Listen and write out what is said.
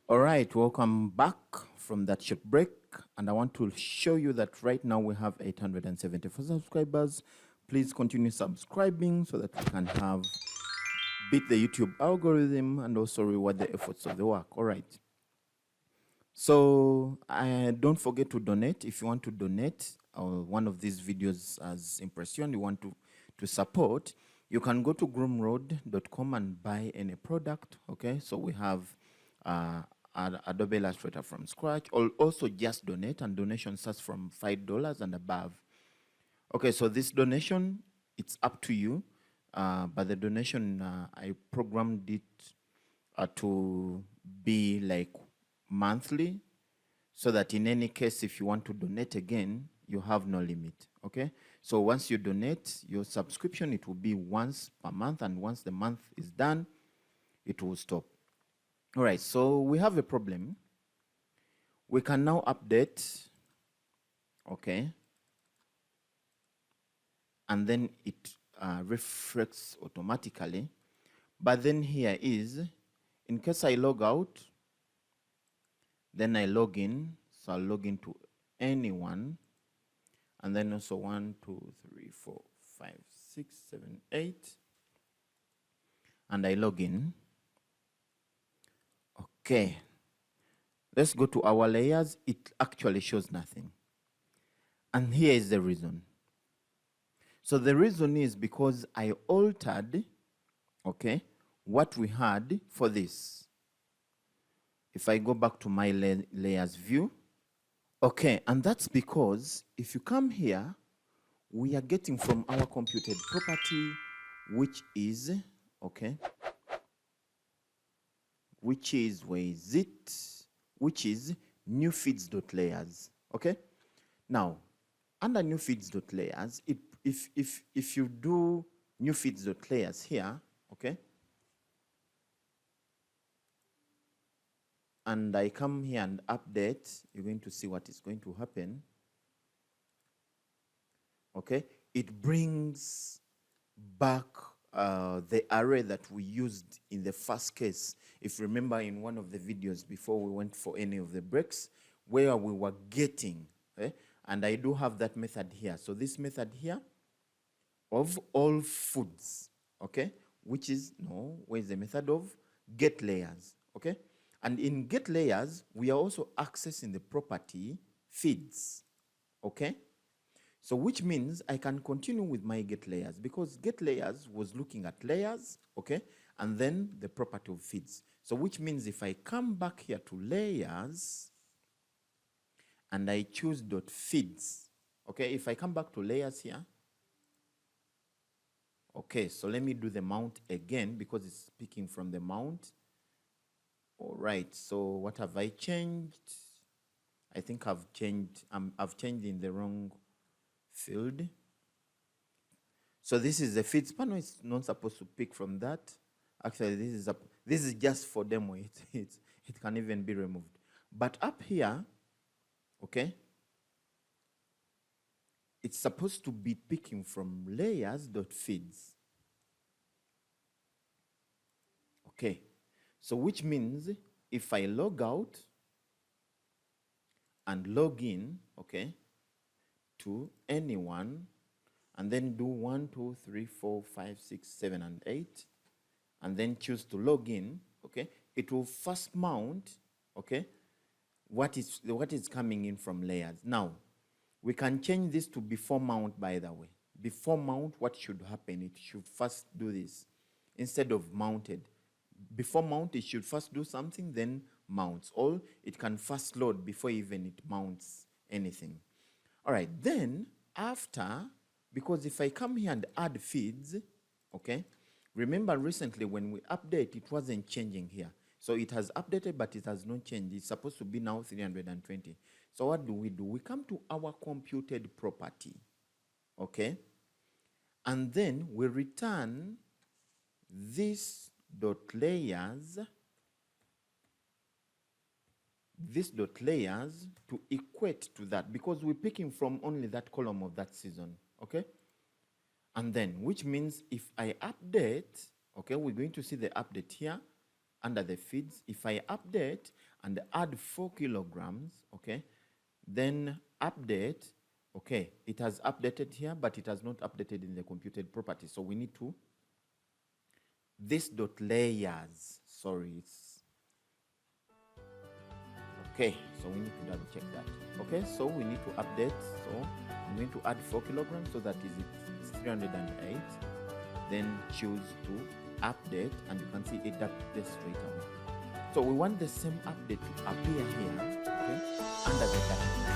All right, welcome back from that short break. And I want to show you that right now we have 874 subscribers. Please continue subscribing so that we can have beat the YouTube algorithm and also reward the efforts of the work. All right. So don't forget to donate. If you want to donate one of these videos as impression, you want to support, you can go to groomroad.com and buy any product. Okay, so we have Adobe Illustrator from scratch, or also just donate, and donation starts from $5 and above. Okay, so this donation, it's up to you, but the donation, I programmed it to be like monthly, so that in any case, if you want to donate again, you have no limit. Okay, so once you donate, your subscription, it will be once per month, and once the month is done, it will stop. All right, so we have a problem. We can now update, okay, and then it reflects automatically. But then here is, in case I log out, then I log in. So I'll log into anyone, and then also 1, 2, 3, 4, 5, 6, 7, 8, and I log in. Okay, let's go to our layers. It actually shows nothing, and here is the reason. So the reason is because I altered, okay, what we had for this. If I go back to my layers view, okay, and that's because if you come here, we are getting from our computed property, which is, okay, which is, where is it? Which is new feeds.layers, okay? Now, under new feeds.layers, if you do new feeds.layers here, okay, and I come here and update, you're going to see what is going to happen. Okay, it brings back the array that we used in the first case. If you remember in one of the videos before we went for any of the breaks, where we were getting, and I do have that method here. So this method here of all foods, okay, which is, no, where is the method of get layers, okay? And in get layers, we are also accessing the property feeds, okay? So which means I can continue with my get layers, because get layers was looking at layers, okay, and then the property of feeds. So which means if I come back here to layers and I choose dot feeds, okay, if I come back to layers here, okay, so let me do the mount again because it's picking from the mount. All right, so what have I changed? I think I've changed in the wrong field. So this is the feeds panel. It's not supposed to pick from that. Actually, this is just for demo. It can even be removed. But up here, okay, it's supposed to be picking from layers.feeds. Okay, so which means if I log out and log in, okay, to anyone, and then do 1, 2, 3, 4, 5, 6, 7, and 8, and then choose to log in, okay, it will first mount, okay, what is coming in from layers. Now, we can change this to before mount, by the way. Before mount, what should happen? It should first do this instead of mounted. Before mount, it should first do something, then mounts. Or it can first load before even it mounts anything. All right, then after, because if I come here and add feeds, okay, remember recently when we update, it wasn't changing here. So it has updated, but it has not changed. It's supposed to be now 320. So what do? We come to our computed property, okay? And then we return this dot layers to equate to that, because we're picking from only that column of that season, okay? And then, which means if I update, okay, we're going to see the update here, under the feeds. If I update and add 4 kilograms, okay, then update, okay, it has updated here, but it has not updated in the computed property. So we need to, this dot layers, sorry, it's, okay, so we need to double check that. Okay, so we need to update. So I'm going to add 4 kilograms, so that is it's 308. Then choose to update, and you can see it updates straight away. So we want the same update to appear here, okay, under the dash.